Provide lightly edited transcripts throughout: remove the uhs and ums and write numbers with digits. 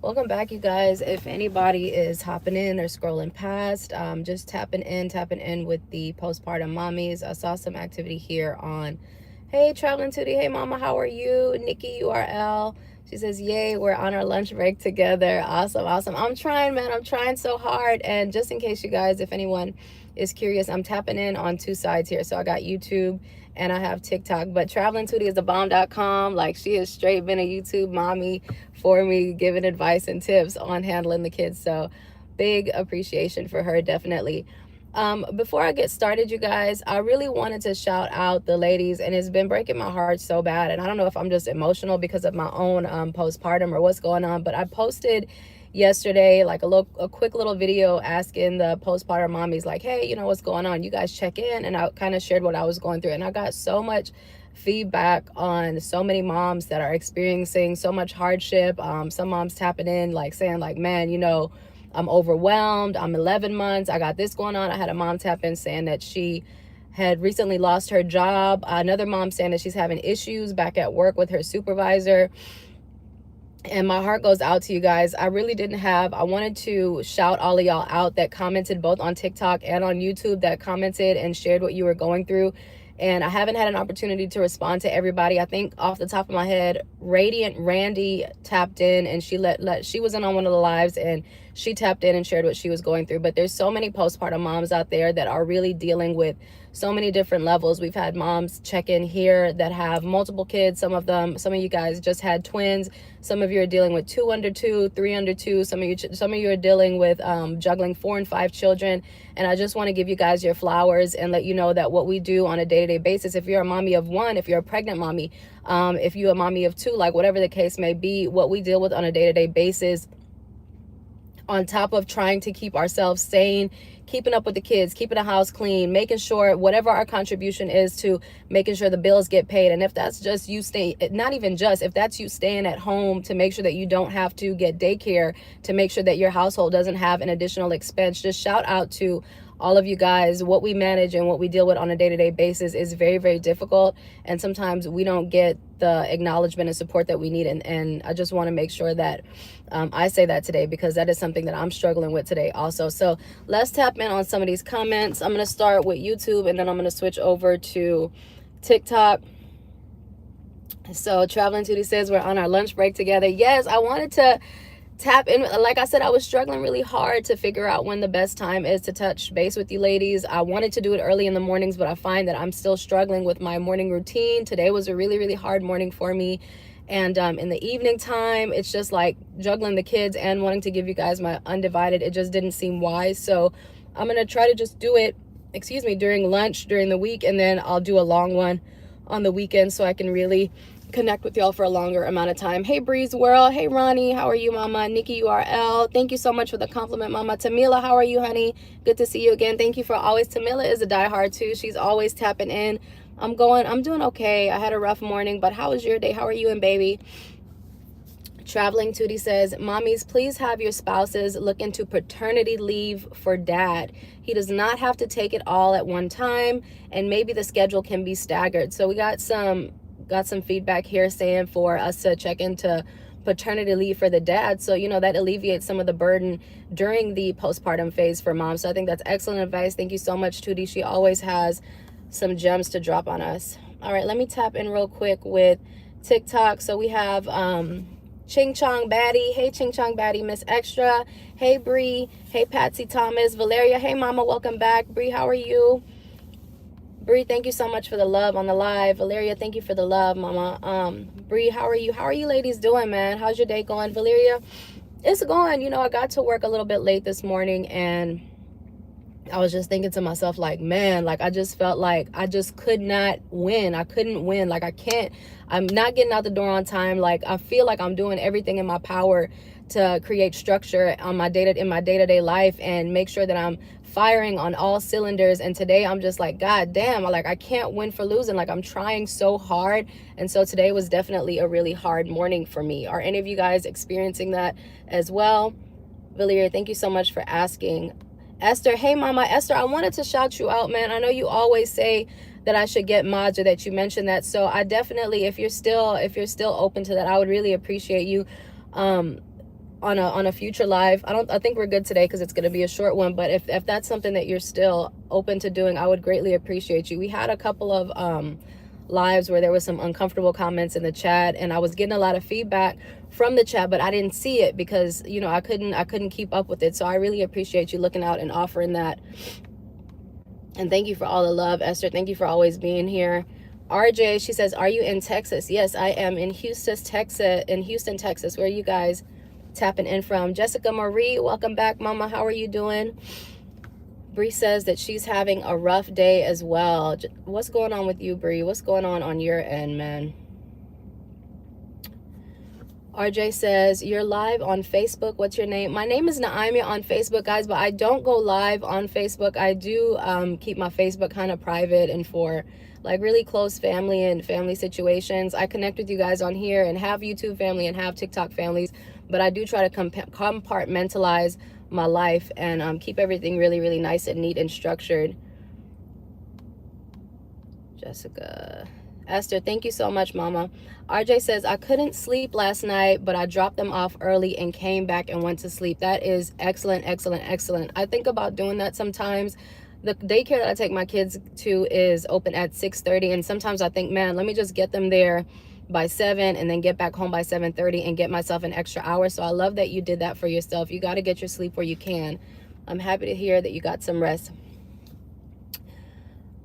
Welcome back, you guys. If anybody is hopping in or scrolling past, just tapping in with the postpartum mommies. I saw some activity here on, hey, Traveling Tootie. Hey, mama, how are you? Nikki URL. She says, yay, we're on our lunch break together. Awesome, awesome. I'm trying, man. I'm trying so hard. And just in case you guys, if anyone is curious, I'm tapping in on two sides here. So I got YouTube and I have TikTok, but Traveling Tootie is the bomb.com. Like, she has straight been a YouTube mommy for me, giving advice and tips on handling the kids. So big appreciation for her, definitely. Before I get started, you guys, I really wanted to shout out the ladies, and it's been breaking my heart so bad. And I don't know if I'm just emotional because of my own postpartum or what's going on, but I posted yesterday like a quick little video asking the postpartum mommies, like, hey, you know, what's going on, you guys check in. And I kind of shared what I was going through, and I got so much feedback on so many moms that are experiencing so much hardship. Some moms tapping in, like saying like, man, you know, I'm overwhelmed, I'm 11 months, I got this going on. I had a mom tap in saying that she had recently lost her job. Another mom saying that she's having issues back at work with her supervisor. And my heart goes out to you guys. I really didn't have, I wanted to shout all of y'all out that commented both on TikTok and on YouTube, that commented and shared what you were going through. And I haven't had an opportunity to respond to everybody. I think off the top of my head, Radiant Randy tapped in, and she she was in on one of the lives, and she tapped in and shared what she was going through. But there's so many postpartum moms out there that are really dealing with so many different levels. We've had moms check in here that have multiple kids. Some of you guys just had twins. Some of you are dealing with 2 under 2, 3 under 2. Some of you are dealing with juggling 4 and 5 children. And I just want to give you guys your flowers and let you know that what we do on a day-to-day basis, if you're a mommy of 1, if you're a pregnant mommy, if you're a mommy of 2, like whatever the case may be, what we deal with on a day-to-day basis, on top of trying to keep ourselves sane, keeping up with the kids, keeping the house clean, making sure whatever our contribution is to making sure the bills get paid. And if that's just you staying, not even just, if that's you staying at home to make sure that you don't have to get daycare, to make sure that your household doesn't have an additional expense, just shout out to all of you guys. What we manage and what we deal with on a day-to-day basis is very, very difficult. And sometimes we don't get the acknowledgement and support that we need. And I just want to make sure that I say that today, because that is something that I'm struggling with today also. So let's tap in on some of these comments. I'm going to start with YouTube, and then I'm going to switch over to TikTok. So Traveling Tootie says we're on our lunch break together. Yes, I wanted to tap in. Like I said, I was struggling really hard to figure out when the best time is to touch base with you ladies. I wanted to do it early in the mornings, but I find that I'm still struggling with my morning routine. Today was a really, really hard morning for me. And in the evening time, it's just like juggling the kids and wanting to give you guys my undivided. It just didn't seem wise. So I'm going to try to just do it, during lunch, during the week, and then I'll do a long one on the weekend so I can really connect with y'all for a longer amount of time. Hey, Breeze World. Hey, Ronnie. How are you, mama? Nikki URL. Thank you so much for the compliment, mama. Tamila, how are you, honey? Good to see you again. Thank you for always. Tamila is a diehard too. She's always tapping in. I'm doing okay. I had a rough morning, but how was your day? How are you and baby? Traveling Tootie says, mommies, please have your spouses look into paternity leave for dad. He does not have to take it all at one time, and maybe the schedule can be staggered. So we got some feedback here saying for us to check into paternity leave for the dad, so you know that alleviates some of the burden during the postpartum phase for moms. So I think that's excellent advice. Thank you so much, Tootie. She always has some gems to drop on us. All right, let me tap in real quick with TikTok. So we have Ching Chong Baddie. Hey, Ching Chong Baddie, Miss Extra. Hey, Bree. Hey, Patsy Thomas. Valeria. Hey, mama, welcome back. Bree, how are you? Bree, thank you so much for the love on the live. Valeria, thank you for the love, mama. Bree, how are you? How are you ladies doing, man? How's your day going? Valeria, it's going. You know, I got to work a little bit late this morning, and I was just thinking to myself, like, man, like, I just felt like I just could not win. I couldn't win. Like, I'm not getting out the door on time. Like, I feel like I'm doing everything in my power to create structure on in my day-to-day life and make sure that I'm firing on all cylinders. And today I'm just like, God damn, like, I can't win for losing. Like, I'm trying so hard. And so today was definitely a really hard morning for me. Are any of you guys experiencing that as well? Valeria, thank you so much for asking. Esther, hey mama. Esther, I wanted to shout you out, man. I know you always say that I should get mods, or that you mentioned that. So I definitely, if you're still open to that, I would really appreciate you on a future live. I think we're good today because it's going to be a short one, but if that's something that you're still open to doing, I would greatly appreciate you. We had a couple of lives where there was some uncomfortable comments in the chat, and I was getting a lot of feedback from the chat, but I didn't see it because, you know, I couldn't keep up with it. So I really appreciate you looking out and offering that. And thank you for all the love, Esther. Thank you for always being here. RJ, she says, are you in Texas? Yes, I am in Houston, Texas. Where are you guys tapping in from? Jessica Marie, welcome back, mama. How are you doing? Bree says that she's having a rough day as well. What's going on with you, Bree? What's going on your end, man? RJ says, you're live on Facebook. What's your name? My name is Naimia on Facebook, guys, but I don't go live on Facebook. I do keep my Facebook kind of private and for like really close family and family situations. I connect with you guys on here and have YouTube family and have TikTok families, but I do try to compartmentalize my life and keep everything really, really nice and neat and structured. Jessica. Esther, thank you so much, mama. RJ says, I couldn't sleep last night, but I dropped them off early and came back and went to sleep. That is excellent, excellent, excellent. I think about doing that sometimes. The daycare that I take my kids to is open at 6:30, and sometimes I think, man, let me just get them there by 7 and then get back home by 7:30 and get myself an extra hour. So I love that you did that for yourself. You got to get your sleep where you can. I'm happy to hear that you got some rest.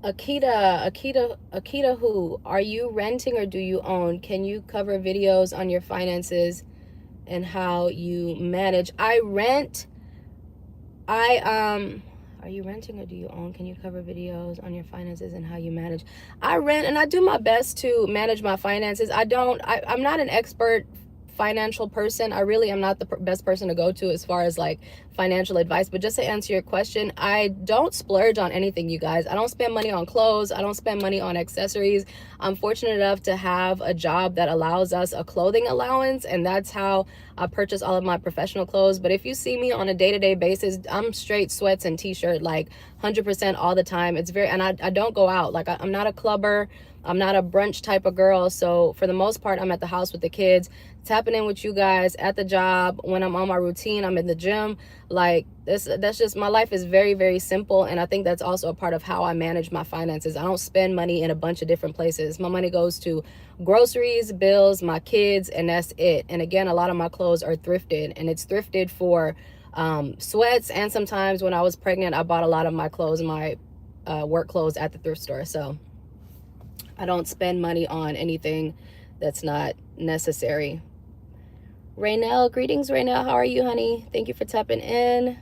Akita, who are you renting or do you own? Can you cover videos on your finances and how you manage? I rent. Are you renting or do you own? Can you cover videos on your finances and how you manage? I rent, and I do my best to manage my finances. I'm not an expert financial person. I really am not the best person to go to as far as like financial advice, but just to answer your question, I don't splurge on anything, you guys. I don't spend money on clothes. I don't spend money on accessories. I'm fortunate enough to have a job that allows us a clothing allowance, and that's how I purchase all of my professional clothes. But if you see me on a day-to-day basis, I'm straight sweats and t-shirt, like 100% all the time. It's very, and I don't go out. Like I'm not a clubber. I'm not a brunch type of girl. So for the most part, I'm at the house with the kids, tapping in with you guys at the job. When I'm on my routine, I'm in the gym. Like that's just, my life is very, very simple. And I think that's also a part of how I manage my finances. I don't spend money in a bunch of different places. My money goes to groceries, bills, my kids, and that's it. And again, a lot of my clothes are thrifted, and it's thrifted for sweats. And sometimes when I was pregnant, I bought a lot of my clothes, my work clothes at the thrift store. So I don't spend money on anything that's not necessary. Raynell, greetings, Raynell. How are you, honey? Thank you for tapping in.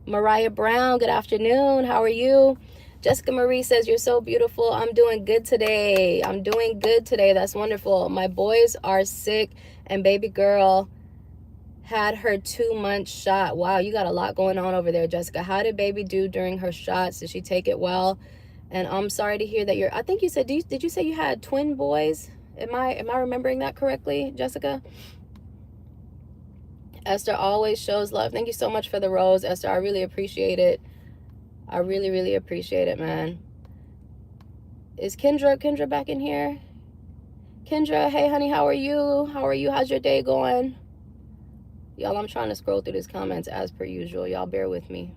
Mariah Brown, good afternoon. How are you? Jessica Marie says, you're so beautiful. I'm doing good today. I'm doing good today. That's wonderful. My boys are sick, and baby girl had her 2-month shot. Wow, you got a lot going on over there, Jessica. How did baby do during her shots? Did she take it well? And I'm sorry to hear that I think you said, did you say you had twin boys? Am I remembering that correctly, Jessica? Esther always shows love. Thank you so much for the rose, Esther. I really appreciate it. I really, really appreciate it, man. Is Kendra back in here? Kendra, hey, honey, how are you? How are you? How's your day going? Y'all, I'm trying to scroll through these comments as per usual. Y'all bear with me.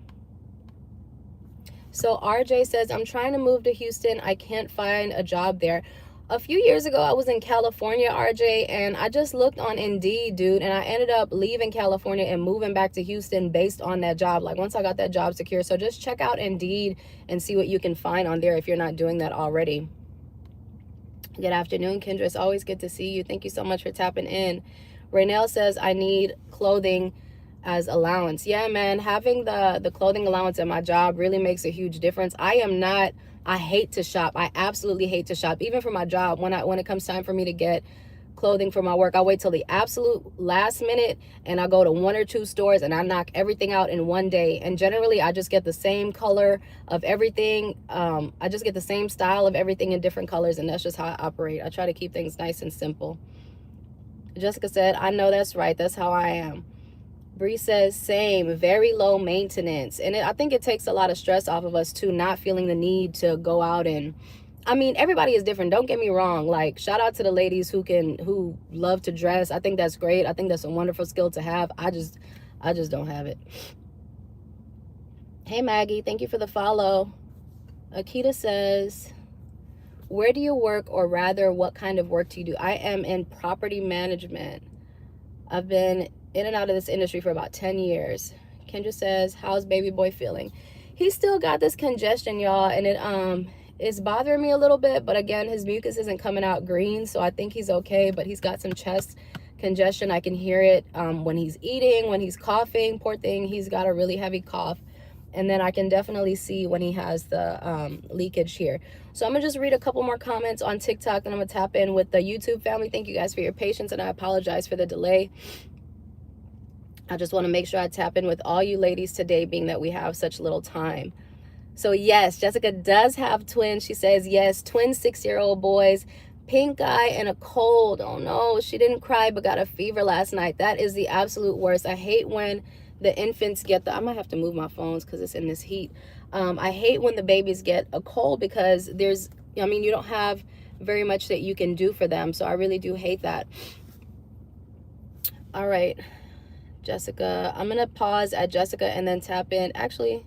So RJ says, I'm trying to move to Houston. I can't find a job there. A few years ago, I was in California, RJ, and I just looked on Indeed, dude, and I ended up leaving California and moving back to Houston based on that job. Like once I got that job secure. So just check out Indeed and see what you can find on there if you're not doing that already. Good afternoon, Kendra. It's always good to see you. Thank you so much for tapping in. Raynell says, I need clothing as allowance. Yeah, man, having the clothing allowance at my job really makes a huge difference. I hate to shop. I absolutely hate to shop. Even for my job, when it comes time for me to get clothing for my work, I wait till the absolute last minute and I go to 1 or 2 stores and I knock everything out in one day. And generally I just get the same color of everything. I just get the same style of everything in different colors, and that's just how I operate. I try to keep things nice and simple. Jessica said, I know that's right. That's how I am. Bree says, same, very low maintenance. And I think it takes a lot of stress off of us too, not feeling the need to go out and I mean, everybody is different. Don't get me wrong. Like, shout out to the ladies who love to dress. I think that's great. I think that's a wonderful skill to have. I just don't have it. Hey Maggie, thank you for the follow. Akita says, where do you work, or rather, what kind of work do you do? I am in property management. I've been in and out of this industry for about 10 years. Kendra says, how's baby boy feeling? He's still got this congestion, y'all, and it's bothering me a little bit, but again, his mucus isn't coming out green, so I think he's okay, but he's got some chest congestion. I can hear it when he's eating, when he's coughing. Poor thing, he's got a really heavy cough. And then I can definitely see when he has the leakage here. So I'm gonna just read a couple more comments on TikTok, and I'm gonna tap in with the YouTube family. Thank you guys for your patience, and I apologize for the delay. I just want to make sure I tap in with all you ladies today, being that we have such little time. So yes, Jessica does have twins. She says yes, twin 6-year-old boys, pink eye and a cold. Oh no, she didn't cry but got a fever last night. That is the absolute worst. I hate when the infants get I might have to move my phones because it's in this heat. I hate when the babies get a cold because you don't have very much that you can do for them. So I really do hate that. All right, Jessica, I'm gonna pause at Jessica and then tap in. Actually,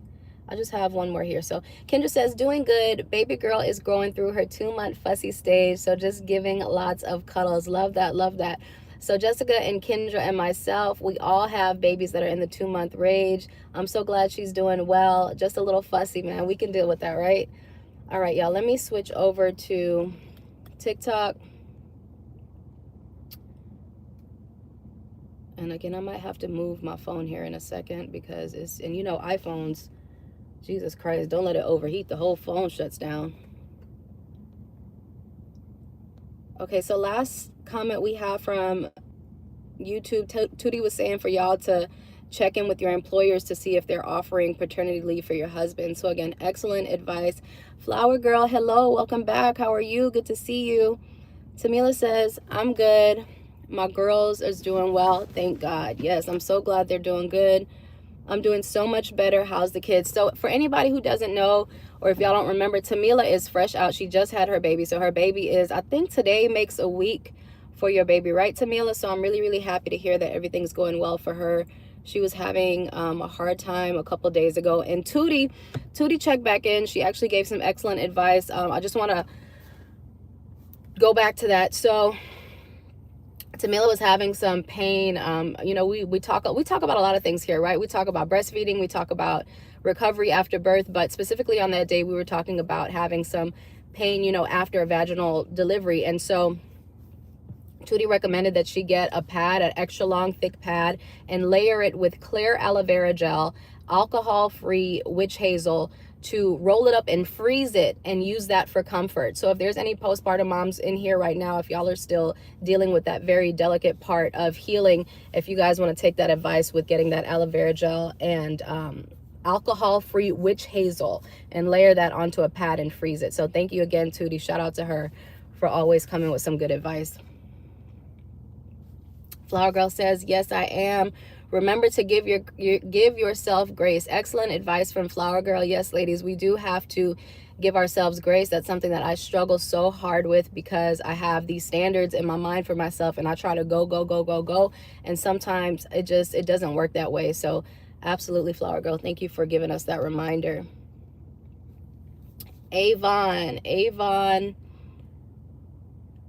I just have one more here. So Kendra says, doing good. Baby girl is growing through her 2-month fussy stage, so just giving lots of cuddles. Love that, love that. So Jessica and Kendra and myself, we all have babies that are in the 2-month range. I'm so glad she's doing well. Just a little fussy, man. We can deal with that, right? All right, y'all, let me switch over to TikTok. And again, I might have to move my phone here in a second because iPhones, Jesus Christ, don't let it overheat. The whole phone shuts down. Okay, so last comment we have from YouTube, Tootie was saying for y'all to check in with your employers to see if they're offering paternity leave for your husband. So again, excellent advice. Flower Girl, hello, welcome back. How are you? Good to see you. Tamila says, I'm good. My girls is doing well, thank God. Yes, I'm so glad they're doing good. I'm doing so much better. How's the kids? So for anybody who doesn't know, or if y'all don't remember, Tamila is fresh out. She just had her baby. So her baby is, I think today makes a week for your baby, right, Tamila? So I'm really, really happy to hear that everything's going well for her. She was having a hard time a couple days ago. And Tootie checked back in. She actually gave some excellent advice. I just want to go back to that. So Tamila was having some pain. We talk about a lot of things here, right? We talk about breastfeeding, we talk about recovery after birth, but specifically on that day, we were talking about having some pain, after a vaginal delivery. And so Tootie recommended that she get a pad, an extra long, thick pad, and layer it with clear aloe vera gel, alcohol-free witch hazel, to roll it up and freeze it and use that for comfort. So if there's any postpartum moms in here right now, if y'all are still dealing with that very delicate part of healing, if you guys want to take that advice with getting that aloe vera gel and alcohol-free witch hazel and layer that onto a pad and freeze it. So thank you again, Tootie. Shout out to her for always coming with some good advice. Flower Girl says, yes, I am. Remember to give yourself grace. Excellent advice from Flower Girl. Yes, ladies, we do have to give ourselves grace. That's something that I struggle so hard with because I have these standards in my mind for myself and I try to go. And sometimes it doesn't work that way. So absolutely, Flower Girl, thank you for giving us that reminder.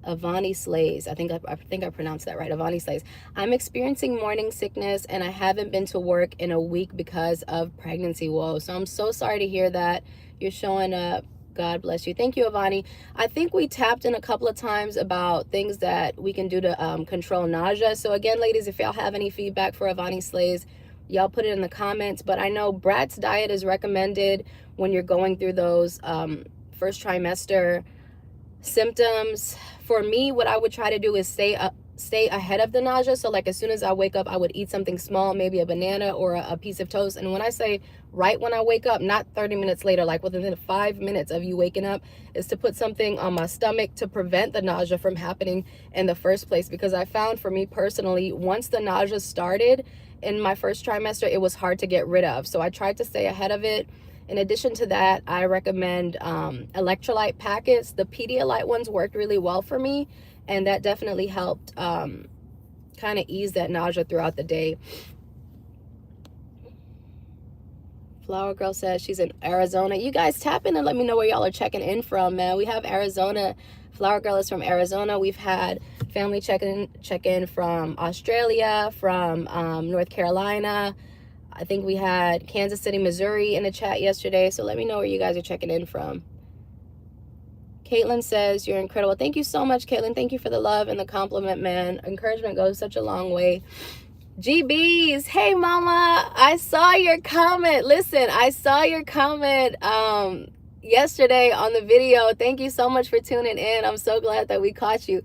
Avani Slays. I think I pronounced that right. Avani Slays. I'm experiencing morning sickness and I haven't been to work in a week because of pregnancy. Whoa. So I'm so sorry to hear that. You're showing up. God bless you. Thank you, Avani. I think we tapped in a couple of times about things that we can do to control nausea. So again, ladies, if y'all have any feedback for Avani Slays, y'all put it in the comments. But I know Brat's diet is recommended when you're going through those first trimester symptoms. For me, what I would try to do is stay ahead of the nausea. So like as soon as I wake up, I would eat something small, maybe a banana or a piece of toast. And when I say right when I wake up, not 30 minutes later, like within 5 minutes of you waking up, is to put something on my stomach to prevent the nausea from happening in the first place. Because I found, for me personally, once the nausea started in my first trimester, it was hard to get rid of. So I tried to stay ahead of it. In addition to that, I recommend electrolyte packets. The Pedialyte ones worked really well for me, and that definitely helped kind of ease that nausea throughout the day. Flower Girl says she's in Arizona. You guys tap in and let me know where y'all are checking in from, man. We have Arizona. Flower Girl is from Arizona. We've had family check-in from Australia, from North Carolina. I think we had Kansas City, Missouri in the chat yesterday. So let me know where you guys are checking in from. Caitlin says, you're incredible. Thank you so much, Caitlin. Thank you for the love and the compliment, man. Encouragement goes such a long way. GBs, hey mama, I saw your comment. Listen, I saw your comment yesterday on the video. Thank you so much for tuning in. I'm so glad that we caught you.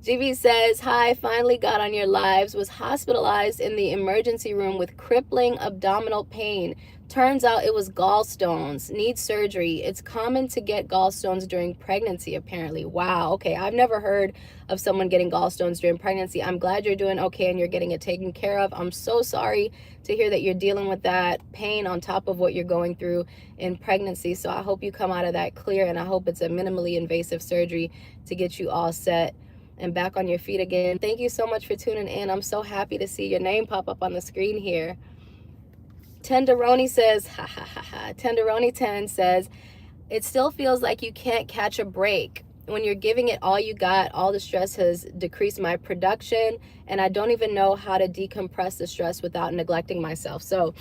GB says, hi, finally got on your lives, was hospitalized in the emergency room with crippling abdominal pain. Turns out it was gallstones, need surgery. It's common to get gallstones during pregnancy, apparently. Wow, okay, I've never heard of someone getting gallstones during pregnancy. I'm glad you're doing okay and you're getting it taken care of. I'm so sorry to hear that you're dealing with that pain on top of what you're going through in pregnancy. So I hope you come out of that clear, and I hope it's a minimally invasive surgery to get you all set and back on your feet again. Thank you so much for tuning in. I'm so happy to see your name pop up on the screen here. Tenderoni says, ha ha ha ha. Tenderoni 10 says, it still feels like you can't catch a break. When you're giving it all you got, all the stress has decreased my production, and I don't even know how to decompress the stress without neglecting myself. So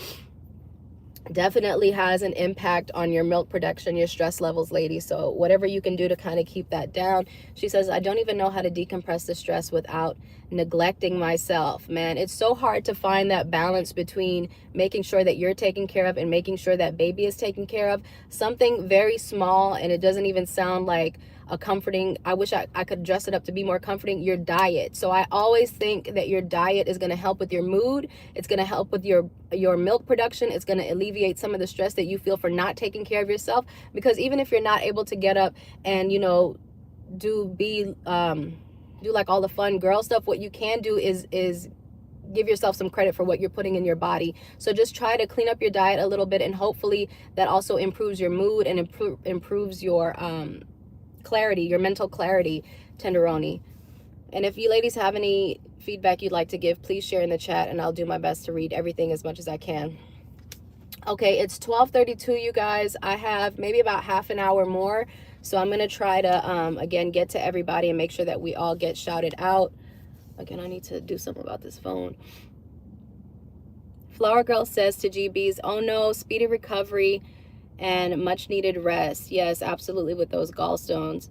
definitely has an impact on your milk production, your stress levels, ladies. So whatever you can do to kind of keep that down. She says, I don't even know how to decompress the stress without neglecting myself. Man, it's so hard to find that balance between making sure that you're taken care of and making sure that baby is taken care of. Something very small, and it doesn't even sound like a comforting, I wish I could dress it up to be more comforting, your diet. So I always think that your diet is going to help with your mood. It's going to help with your milk production. It's going to alleviate some of the stress that you feel for not taking care of yourself. Because even if you're not able to get up and, you know, do like all the fun girl stuff, what you can do is give yourself some credit for what you're putting in your body. So just try to clean up your diet a little bit, and hopefully that also improves your mood and improves your clarity, your mental clarity, Tenderoni. And if you ladies have any feedback you'd like to give, please share in the chat, and I'll do my best to read everything as much as I can. Okay, it's 12:32, you guys. I have maybe about half an hour more, so I'm gonna try to again get to everybody and make sure that we all get shouted out. Again, I need to do something about this phone. Flower Girl says to GBs, oh no, speedy recovery and much needed rest. Yes, absolutely, with those gallstones.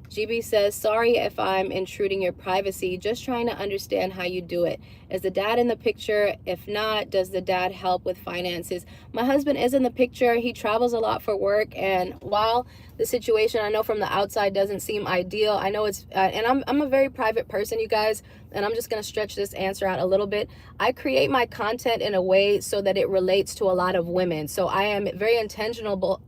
GB says, sorry if I'm intruding your privacy, just trying to understand how you do it. Is the dad in the picture? If not, does the dad help with finances? My husband is in the picture. He travels a lot for work, and while the situation, I know from the outside, doesn't seem ideal, I know it's and I'm a very private person, you guys, and I'm just going to stretch this answer out a little bit. I create my content in a way so that it relates to a lot of women. So I am very intentional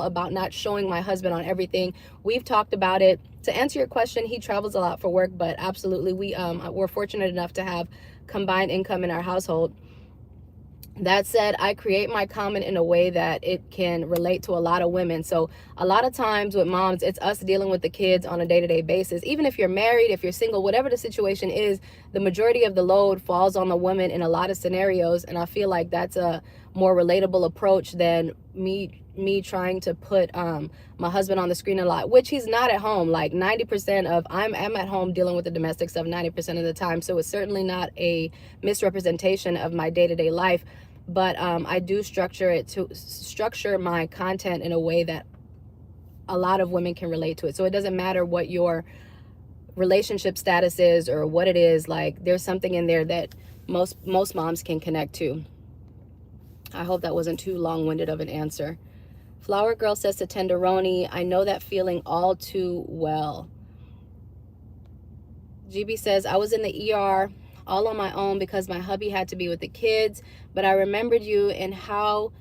about not showing my husband on everything. We've talked about it. To answer your question, he travels a lot for work, but absolutely, we're fortunate enough to have combined income in our household. That said, I create my comment in a way that it can relate to a lot of women. So a lot of times with moms, it's us dealing with the kids on a day-to-day basis. Even if you're married, if you're single, whatever the situation is, the majority of the load falls on the woman in a lot of scenarios. And I feel like that's a more relatable approach than me trying to put my husband on the screen a lot, which he's not at home. Like 90% of I'm at home dealing with the domestic stuff 90% of the time. So it's certainly not a misrepresentation of my day-to-day life. But I do structure my content in a way that a lot of women can relate to it. So it doesn't matter what your relationship status is or what it is, like there's something in there that most moms can connect to. I hope that wasn't too long-winded of an answer. Flower Girl says to Tenderoni, I know that feeling all too well. GB says, I was in the ER all on my own because my hubby had to be with the kids, but I remembered you and how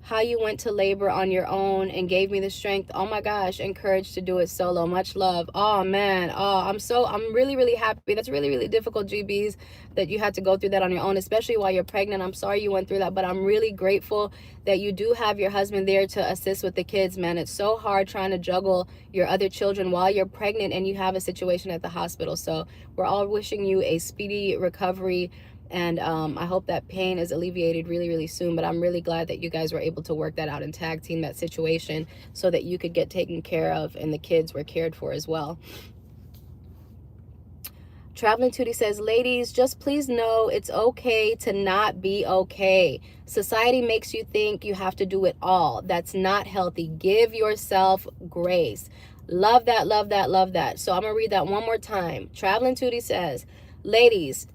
how you went to labor on your own and gave me the strength. Oh my gosh, and courage to do it solo. Much love. Oh man. Oh, I'm really, really happy. That's really, really difficult, GBs, that you had to go through that on your own, especially while you're pregnant. I'm sorry you went through that, but I'm really grateful that you do have your husband there to assist with the kids, man. It's so hard trying to juggle your other children while you're pregnant and you have a situation at the hospital. So we're all wishing you a speedy recovery, and I hope that pain is alleviated really, really soon. But I'm really glad that you guys were able to work that out and tag team that situation so that you could get taken care of and the kids were cared for as well. Traveling Tootie says, ladies, just please know it's okay to not be okay. Society makes you think you have to do it all. That's not healthy. Give yourself grace. Love that, love that, love that. So I'm going to read that one more time. Traveling Tootie says, ladies,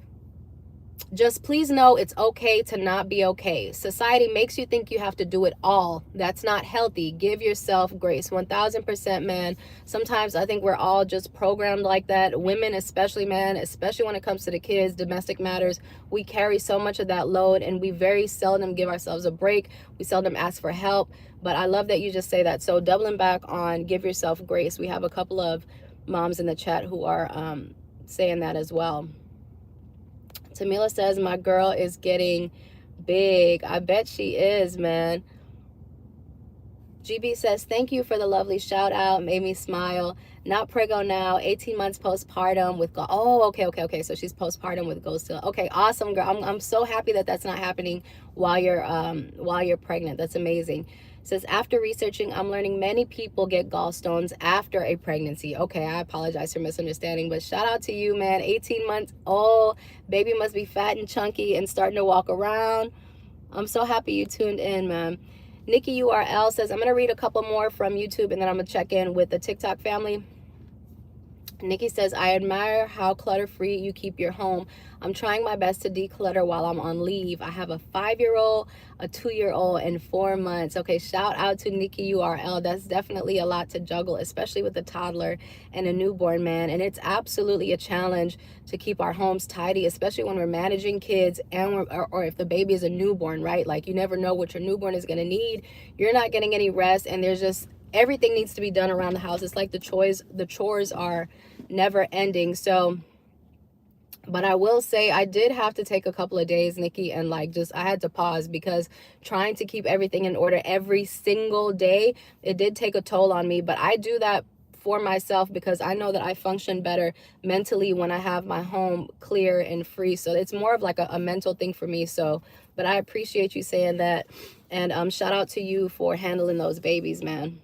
just please know it's okay to not be okay. Society makes you think you have to do it all. That's not healthy. Give yourself grace. 1000%, man. Sometimes I think we're all just programmed like that. Women especially, man, especially when it comes to the kids, domestic matters, we carry so much of that load and we very seldom give ourselves a break. We seldom ask for help. But I love that you just say that. So doubling back on give yourself grace. We have a couple of moms in the chat who are saying that as well. Tamila says, my girl is getting big. I bet she is, man. GB says, thank you for the lovely shout out. Made me smile. Not prego now. 18 months postpartum with go. Oh, okay. So she's postpartum with goals still. Okay, awesome, girl. I'm so happy that that's not happening while you're pregnant. That's amazing. Says, after researching, I'm learning many people get gallstones after a pregnancy. Okay, I apologize for misunderstanding, but shout out to you, man. 18 months old, baby must be fat and chunky and starting to walk around. I'm so happy you tuned in, man. Nikki URL says, I'm going to read a couple more from YouTube and then I'm going to check in with the TikTok family. Nikki says, I admire how clutter-free you keep your home. I'm trying my best to declutter while I'm on leave. I have a 5-year-old, a 2-year-old, and 4 months. Okay, shout out to Nikki URL. That's definitely a lot to juggle, especially with a toddler and a newborn, man. And it's absolutely a challenge to keep our homes tidy, especially when we're managing kids and or if the baby is a newborn, right? Like, you never know what your newborn is going to need. You're not getting any rest, and there's just everything needs to be done around the house. It's like the chores are never ending. So, but I will say I did have to take a couple of days, Nikki, and I had to pause because trying to keep everything in order every single day, it did take a toll on me. But I do that for myself because I know that I function better mentally when I have my home clear and free. So it's more of like a mental thing for me. So, but I appreciate you saying that. And shout out to you for handling those babies, man.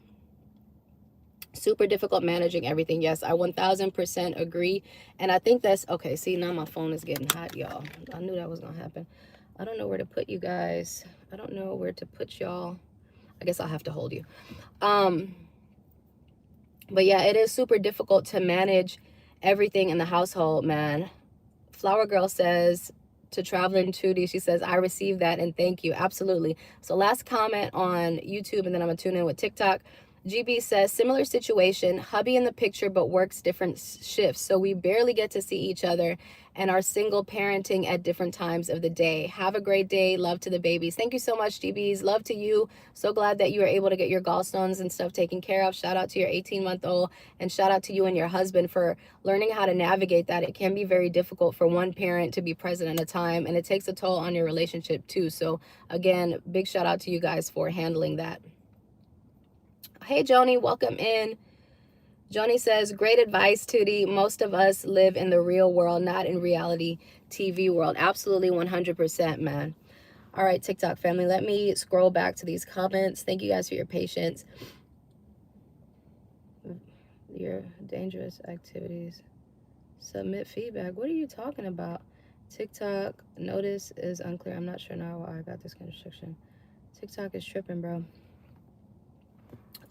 Super difficult managing everything. Yes, I 1000% agree. And I think that's okay. See, now my phone is getting hot, y'all. I knew that was gonna happen. I don't know where to put you guys. I don't know where to put y'all. I guess I'll have to hold you. But yeah, it is super difficult to manage everything in the household, man. Flower Girl says, to Traveling Tootie, she says, I received that and thank you. Absolutely. So last comment on YouTube and then I'm gonna tune in with TikTok. GB says, similar situation, hubby in the picture, but works different shifts. So we barely get to see each other and are single parenting at different times of the day. Have a great day. Love to the babies. Thank you so much, GBs. Love to you. So glad that you were able to get your gallstones and stuff taken care of. Shout out to your 18-month-old and shout out to you and your husband for learning how to navigate that. It can be very difficult for one parent to be present at a time, and it takes a toll on your relationship too. So again, big shout out to you guys for handling that. Hey, Joni, welcome in. Joni says, great advice, Tootie. Most of us live in the real world, not in reality TV world. Absolutely 100%, man. All right, TikTok family, let me scroll back to these comments. Thank you guys for your patience. Your dangerous activities. Submit feedback. What are you talking about? TikTok notice is unclear. I'm not sure now why I got this constriction. TikTok is tripping, bro.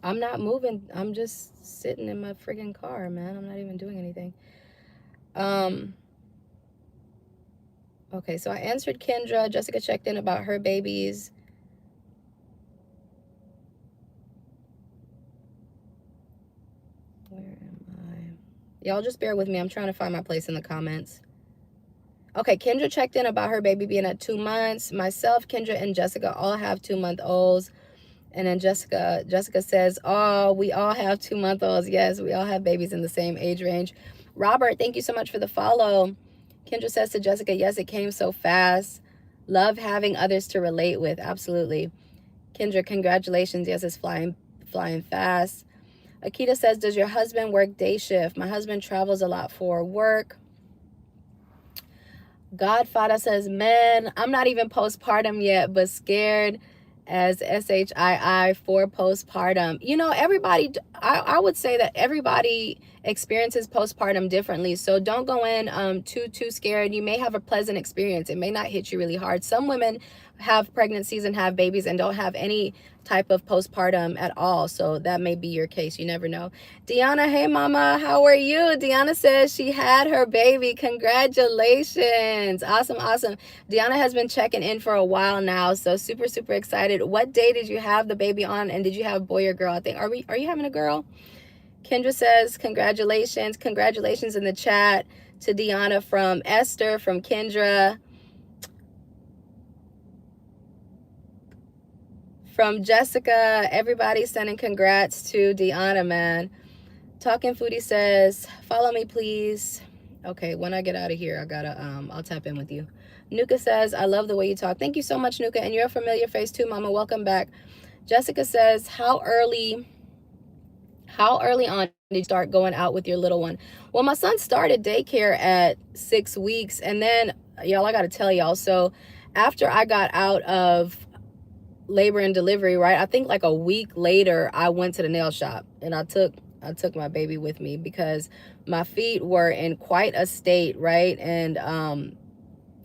I'm not moving. I'm just sitting in my friggin' car, man. I'm not even doing anything. Okay, so I answered Kendra. Jessica checked in about her babies. Where am I? Y'all just bear with me. I'm trying to find my place in the comments. Okay, Kendra checked in about her baby being at 2 months. Myself, Kendra, and Jessica all have 2-month-olds. And then Jessica says, oh, we all have 2-month-olds. Yes, we all have babies in the same age range. Robert, thank you so much for the follow. Kendra says to Jessica, yes, it came so fast. Love having others to relate with. Absolutely. Kendra, congratulations. Yes, it's flying fast. Akita says, does your husband work day shift? My husband travels a lot for work. Godfather says, man, I'm not even postpartum yet, but scared as SHII for postpartum. You know, everybody, I would say that everybody experiences postpartum differently. So don't go in too scared. You may have a pleasant experience. It may not hit you really hard. Some women have pregnancies and have babies and don't have any type of postpartum at all. So that may be your case. You never know. Deanna, hey mama, how are you? Deanna says she had her baby. Congratulations. Awesome. Deanna has been checking in for a while now, so super excited. What day did you have the baby on, and did you have boy or girl? I think are you having a girl? Kendra says congratulations in the chat to Deanna, from Esther, from Kendra, from Jessica. Everybody sending congrats to Deanna, man. Talking Foodie says, follow me, please. Okay, when I get out of here, I gotta, I'll tap in with you. Nuka says, I love the way you talk. Thank you so much, Nuka. And you're a familiar face too, mama. Welcome back. Jessica says, how early on did you start going out with your little one? Well, my son started daycare at 6 weeks. And then, y'all, I gotta tell y'all, so after I got out of labor and delivery, right, I think like a week later, I went to the nail shop and I took my baby with me because my feet were in quite a state, right? And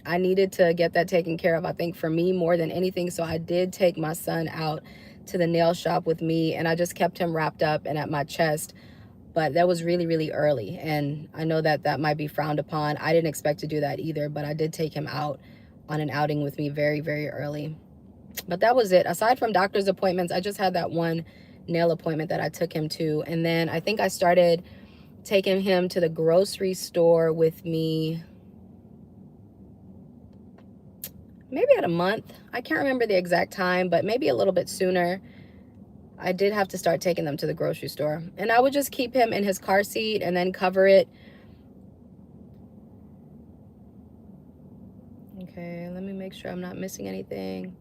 I needed to get that taken care of, I think, for me more than anything. So I did take my son out to the nail shop with me, and I just kept him wrapped up and at my chest. But that was really early, and I know that might be frowned upon. I didn't expect to do that either, but I did take him out on an outing with me very early. But that was it. Aside from doctor's appointments, I just had that one nail appointment that I took him to. And then I think I started taking him to the grocery store with me maybe at a month. I can't remember the exact time, but maybe a little bit sooner. I did have to start taking them to the grocery store. And I would just keep him in his car seat and then cover it. Okay, let me make sure I'm not missing anything.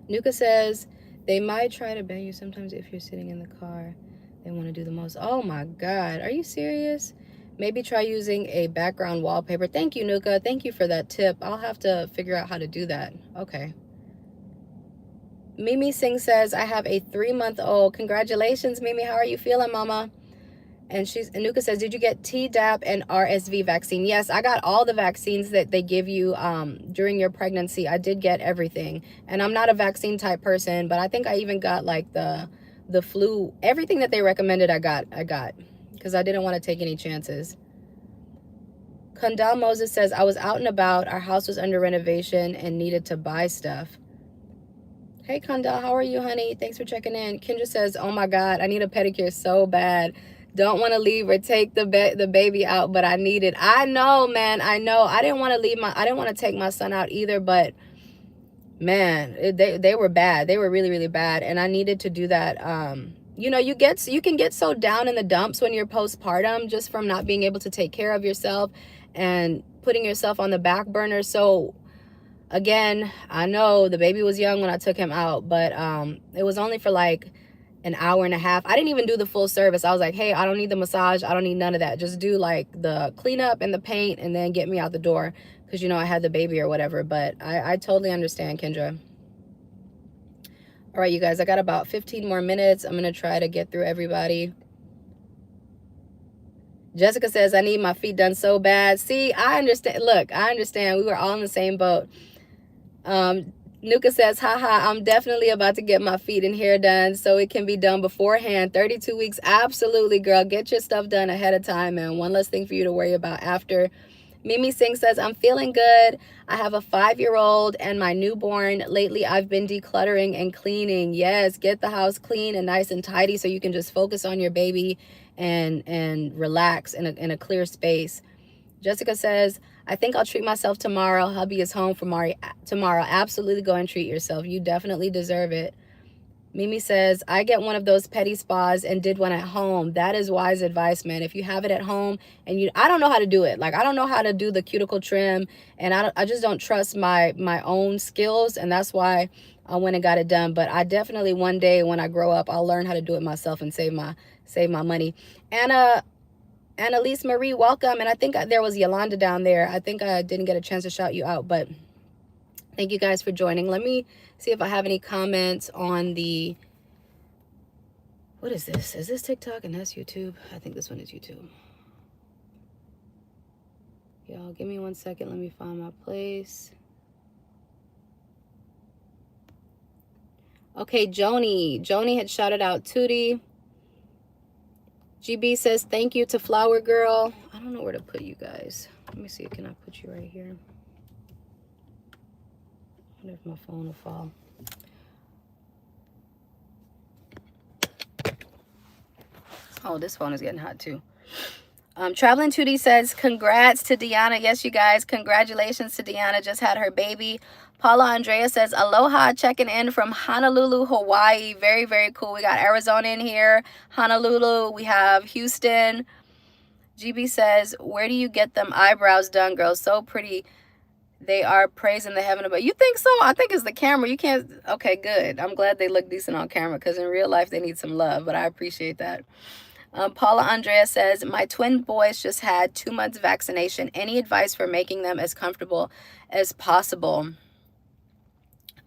Nuka says, they might try to bang you sometimes if you're sitting in the car. They want to do the most. Oh my God, are you serious? Maybe try using a background wallpaper. Thank you, Nuka. Thank you for that tip. I'll have to figure out how to do that. Okay. Mimi Singh says, I have a 3-month-old. Congratulations, Mimi. How are you feeling, mama? And Nuka says, did you get Tdap and RSV vaccine? Yes, I got all the vaccines that they give you during your pregnancy. I did get everything. And I'm not a vaccine type person, but I think I even got like the flu. Everything that they recommended, I got. Because I didn't want to take any chances. Kundal Moses says, I was out and about. Our house was under renovation and needed to buy stuff. Hey, Kundal, how are you, honey? Thanks for checking in. Kendra says, oh my God, I need a pedicure so bad. Don't want to leave or take the baby out, but I need it. I know, man. I know. I didn't want to take my son out either, but man, they were bad. They were really bad, and I needed to do that. You know, you can get so down in the dumps when you're postpartum just from not being able to take care of yourself and putting yourself on the back burner. So again, I know the baby was young when I took him out, but it was only for like an hour and a half. I didn't even do the full service. I was like, hey, I don't need the massage. I don't need none of that. Just do like the cleanup and the paint and then get me out the door because, you know, I had the baby or whatever. But I totally understand, Kendra. All right, you guys, I got about 15 more minutes. I'm going to try to get through everybody. Jessica says, I need my feet done so bad. See, I understand. Look, I understand. We were all in the same boat. Nuka says, haha, I'm definitely about to get my feet and hair done so it can be done beforehand. 32 weeks. Absolutely, girl. Get your stuff done ahead of time, and one less thing for you to worry about after. Mimi Singh says, I'm feeling good. I have a 5-year-old and my newborn. Lately, I've been decluttering and cleaning. Yes, get the house clean and nice and tidy so you can just focus on your baby and relax in a clear space. Jessica says, I think I'll treat myself tomorrow. Hubby is home from tomorrow. Absolutely go and treat yourself. You definitely deserve it. Mimi says, I get one of those petty spas and did one at home. That is wise advice, man. If you have it at home and I don't know how to do it. Like, I don't know how to do the cuticle trim, and I just don't trust my own skills, and that's why I went and got it done. But I definitely, one day when I grow up, I'll learn how to do it myself and save my money. Annalise Marie, welcome. And I think there was Yolanda down there. I think I didn't get a chance to shout you out, but thank you guys for joining. Let me see if I have any comments on the, what is this? Is this TikTok and that's YouTube? I think this one is YouTube. Y'all, give me 1 second. Let me find my place. Okay, Joni had shouted out Tootie. GB says, thank you to Flower Girl. I don't know where to put you guys. Let me see. Can I put you right here? I wonder if my phone will fall. Oh, this phone is getting hot too. Traveling Tootie says, congrats to Deanna. Yes, you guys, congratulations to Deanna. Just had her baby. Paula Andrea says, aloha, checking in from Honolulu, Hawaii. Very, very cool. We got Arizona in here, Honolulu. We have Houston. GB says, where do you get them eyebrows done, girls? So pretty. They are praising the heaven above. You think so? I think it's the camera. You can't. Okay, good. I'm glad they look decent on camera, because in real life they need some love, but I appreciate that. Paula Andrea says, my twin boys just had 2 months vaccination. Any advice for making them as comfortable as possible?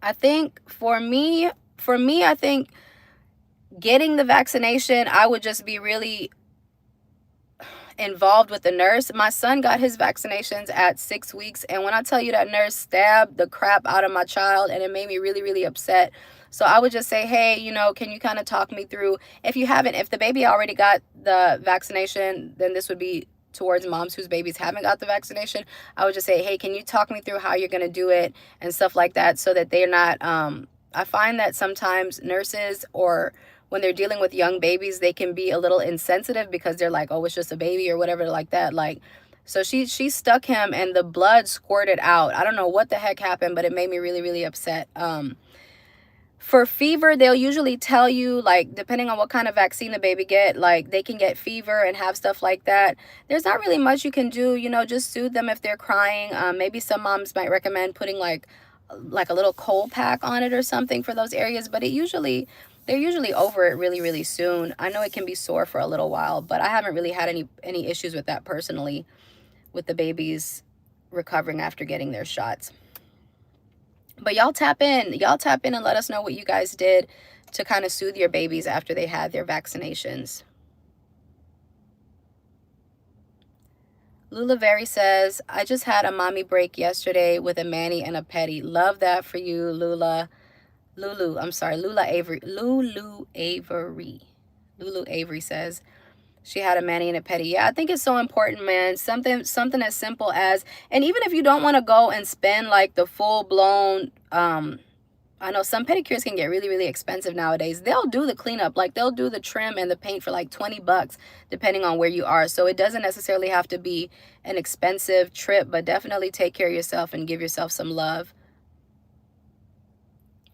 I think for me, I think getting the vaccination, I would just be really involved with the nurse. My son got his vaccinations at 6 weeks, and when I tell you that nurse stabbed the crap out of my child, and it made me really, really upset. So I would just say, hey, you know, can you kind of talk me through, if the baby already got the vaccination, then this would be towards moms whose babies haven't got the vaccination. I would just say, hey, can you talk me through how you're going to do it and stuff like that, so that they're not, I find that sometimes nurses, or when they're dealing with young babies, they can be a little insensitive because they're like, oh, it's just a baby or whatever like that. Like, so she stuck him and the blood squirted out. I don't know what the heck happened, but it made me really, really upset. For fever, they'll usually tell you, like, depending on what kind of vaccine the baby get, like, they can get fever and have stuff like that. There's not really much you can do, you know, just soothe them if they're crying. Maybe some moms might recommend putting like a little cold pack on it or something for those areas, but they're usually over it really, really soon. I know it can be sore for a little while, but I haven't really had any issues with that personally, with the babies recovering after getting their shots. But y'all tap in and let us know what you guys did to kind of soothe your babies after they had their vaccinations. Lula Very says, I just had a mommy break yesterday with a mani and a petty. Love that for you, Lula. Lulu Avery says she had a mani and a pedi. Yeah, I think it's so important, man. Something as simple as, and even if you don't want to go and spend like the full blown, I know some pedicures can get really, really expensive nowadays. They'll do the cleanup, like they'll do the trim and the paint for like $20 depending on where you are. So it doesn't necessarily have to be an expensive trip, but definitely take care of yourself and give yourself some love.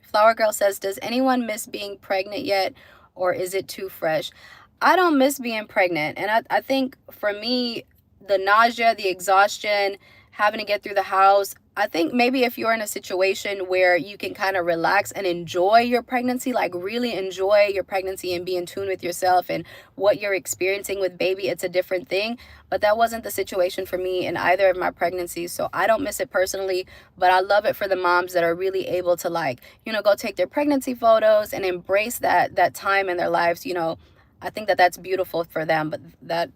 Flower Girl says, does anyone miss being pregnant yet, or is it too fresh? I don't miss being pregnant. And I think for me, the nausea, the exhaustion, having to get through the house, I think maybe if you're in a situation where you can kind of relax and enjoy your pregnancy, like really enjoy your pregnancy and be in tune with yourself and what you're experiencing with baby, it's a different thing. But that wasn't the situation for me in either of my pregnancies. So I don't miss it personally, but I love it for the moms that are really able to, like, you know, go take their pregnancy photos and embrace that time in their lives. You know, I think that that's beautiful for them, but that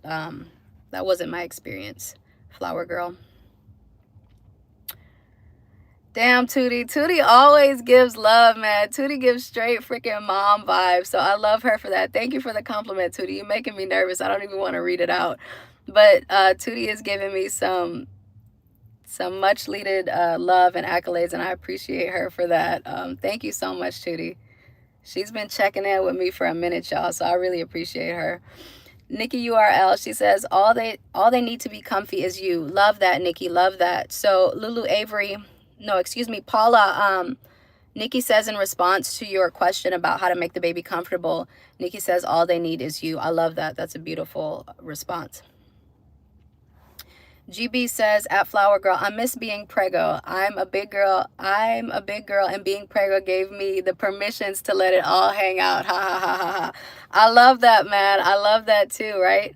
wasn't my experience. Flower Girl. Damn, Tootie. Tootie always gives love, man. Tootie gives straight freaking mom vibes. So I love her for that. Thank you for the compliment, Tootie. You're making me nervous. I don't even want to read it out. But Tootie is giving me some much needed love and accolades, and I appreciate her for that. Thank you so much, Tootie. She's been checking in with me for a minute, y'all, so I really appreciate her. Nikki URL, she says, all they need to be comfy is you. Love that, Nikki. Love that. So Lulu Avery, no, excuse me, Paula, Nikki says in response to your question about how to make the baby comfortable, Nikki says all they need is you. I love that. That's a beautiful response. GB says at Flower Girl, I miss being preggo. I'm a big girl, and being preggo gave me the permissions to let it all hang out. Ha ha ha ha ha. I love that, man. I love that too, right?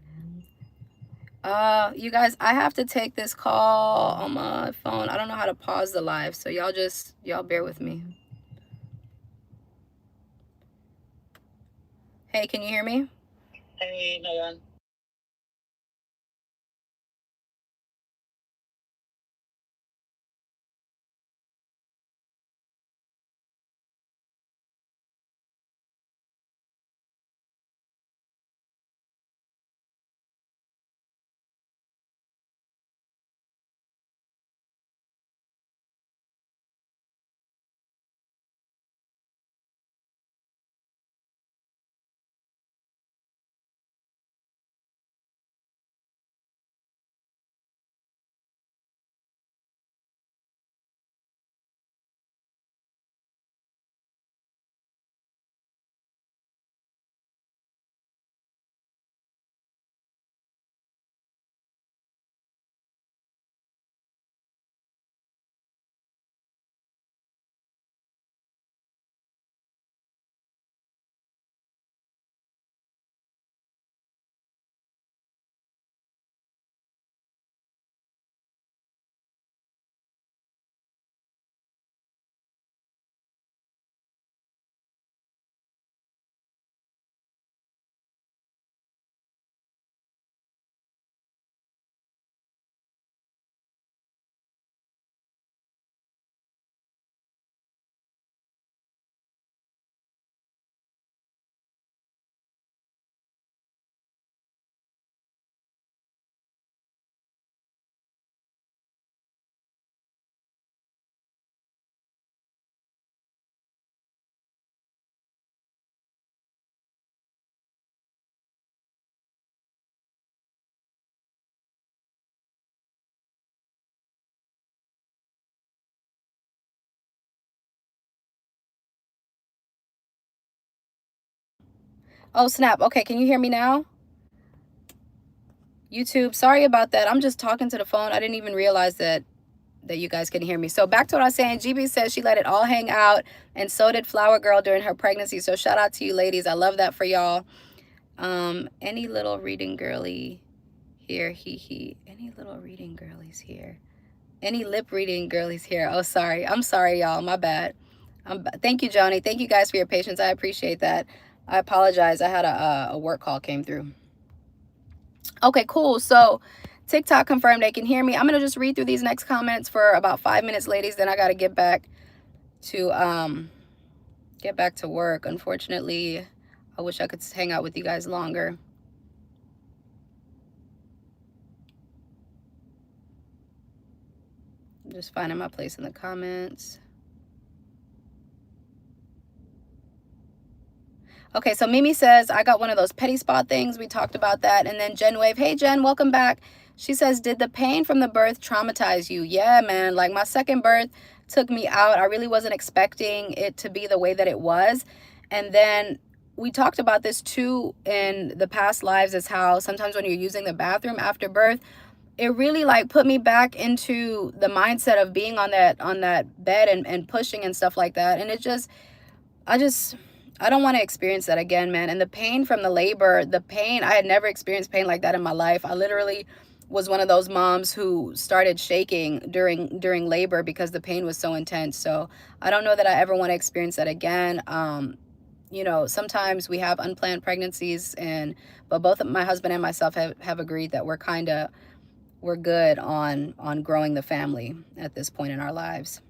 You guys, I have to take this call on my phone. I don't know how to pause the live, so y'all bear with me. Hey, can you hear me? Hey, Nayan. Oh, snap. Okay, can you hear me now? YouTube, sorry about that. I'm just talking to the phone. I didn't even realize that you guys can hear me. So back to what I was saying. GB says she let it all hang out, and so did Flower Girl during her pregnancy. So shout out to you ladies. I love that for y'all. Any little reading girly here? He. Any little reading girlies here? Any lip reading girlies here? Oh, sorry. I'm sorry, y'all. My bad. Thank you, Joni. Thank you guys for your patience. I appreciate that. I apologize. I had a work call came through. Okay, cool. So TikTok confirmed they can hear me. I'm gonna just read through these next comments for about 5 minutes, ladies. Then I gotta get back to work. Unfortunately, I wish I could hang out with you guys longer. I'm just finding my place in the comments. Okay, so Mimi says, I got one of those petty spot things. We talked about that. And then Jen Wave, hey Jen, welcome back. She says, did the pain from the birth traumatize you? Yeah, man, like my second birth took me out. I really wasn't expecting it to be the way that it was. And then we talked about this too in the past lives, is how sometimes when you're using the bathroom after birth, it really like put me back into the mindset of being on that bed and pushing and stuff like that. And I don't want to experience that again, man. And the pain from the labor, I had never experienced pain like that in my life. I literally was one of those moms who started shaking during labor because the pain was so intense. So I don't know that I ever want to experience that again. Sometimes we have unplanned pregnancies, but both my husband and myself have agreed that we're good on growing the family at this point in our lives.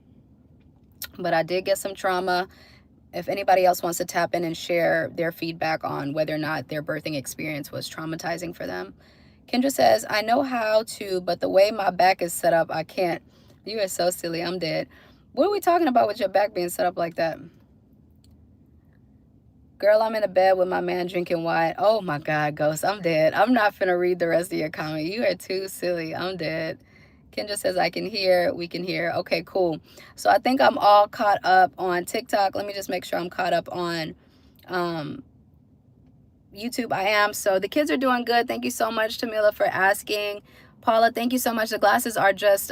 But I did get some trauma. If anybody else wants to tap in and share their feedback on whether or not their birthing experience was traumatizing for them. Kendra says, I know how to, but the way my back is set up, I can't. You are so silly. I'm dead. What are we talking about with your back being set up like that? Girl, I'm in a bed with my man drinking wine. Oh my God, Ghost, I'm dead. I'm not finna read the rest of your comment. You are too silly. I'm dead. Kendra says, I can hear, we can hear. Okay, cool. So I think I'm all caught up on TikTok. Let me just make sure I'm caught up on YouTube. I am. So the kids are doing good. Thank you so much, Tamila, for asking. Paula, thank you so much. The glasses are just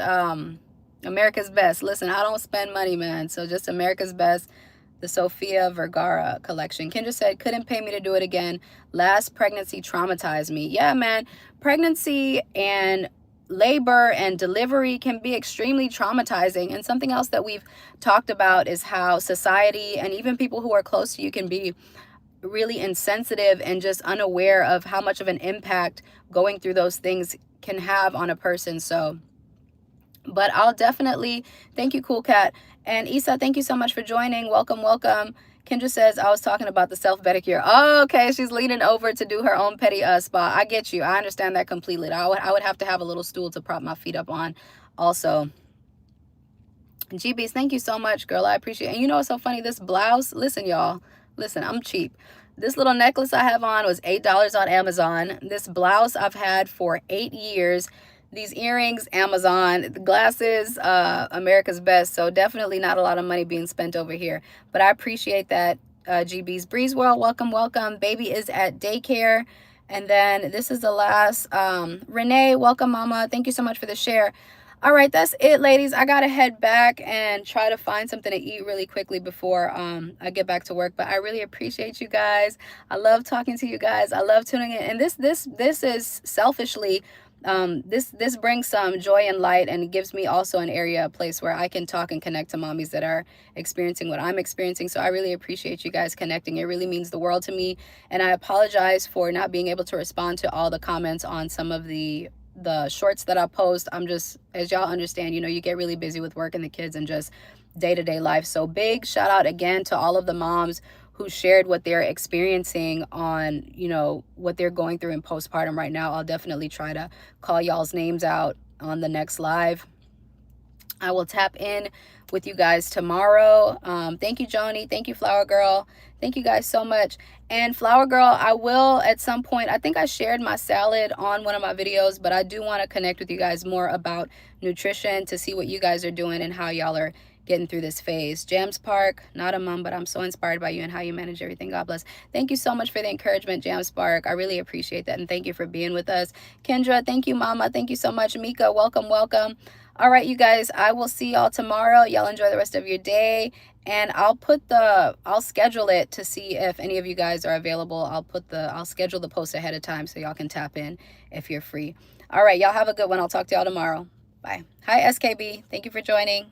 America's Best. Listen, I don't spend money, man. So just America's Best. The Sofia Vergara collection. Kendra said, couldn't pay me to do it again. Last pregnancy traumatized me. Yeah, man. Pregnancy and labor and delivery can be extremely traumatizing. And something else that we've talked about is how society and even people who are close to you can be really insensitive and just unaware of how much of an impact going through those things can have on a person. So, but I'll definitely, thank you, Cool Cat. And Isa, thank you so much for joining. Welcome, welcome. Kendra says, I was talking about the self-pedicure. Oh, okay, she's leaning over to do her own petty spa. I get you. I understand that completely. I would have to have a little stool to prop my feet up on also. GBs, thank you so much, girl. I appreciate it. And you know what's so funny? This blouse, listen, y'all. Listen, I'm cheap. This little necklace I have on was $8 on Amazon. This blouse I've had for 8 years. These earrings, Amazon. The glasses, America's Best. So definitely not a lot of money being spent over here. But I appreciate that, GBs. Breeze World, welcome, welcome. Baby is at daycare. And then this is the last. Renee, welcome, mama. Thank you so much for the share. All right, that's it, ladies. I gotta head back and try to find something to eat really quickly before I get back to work. But I really appreciate you guys. I love talking to you guys. I love tuning in. And this is selfishly, this brings some joy and light, and it gives me also an area, a place where I can talk and connect to mommies that are experiencing what I'm experiencing. So I really appreciate you guys connecting. It really means the world to me. And I apologize for not being able to respond to all the comments on some of the shorts that I post. I'm just, as y'all understand, you know, you get really busy with work and the kids and just day-to-day life. So big shout out again to all of the moms who shared what they're experiencing on, you know, what they're going through in postpartum right now. I'll definitely try to call y'all's names out on the next live. I will tap in with you guys tomorrow. Thank you, Joni. Thank you, Flower Girl. Thank you guys so much. And Flower Girl, I will at some point, I think I shared my salad on one of my videos, but I do want to connect with you guys more about nutrition to see what you guys are doing and how y'all are getting through this phase. Jams Park, not a mom, but I'm so inspired by you and how you manage everything. God bless. Thank you so much for the encouragement, Jams Park. I really appreciate that. And thank you for being with us. Kendra, thank you, Mama. Thank you so much. Mika, welcome, welcome. All right, you guys, I will see y'all tomorrow. Y'all enjoy the rest of your day. And I'll schedule it to see if any of you guys are available. I'll schedule the post ahead of time so y'all can tap in if you're free. All right, y'all have a good one. I'll talk to y'all tomorrow. Bye. Hi, SKB. Thank you for joining.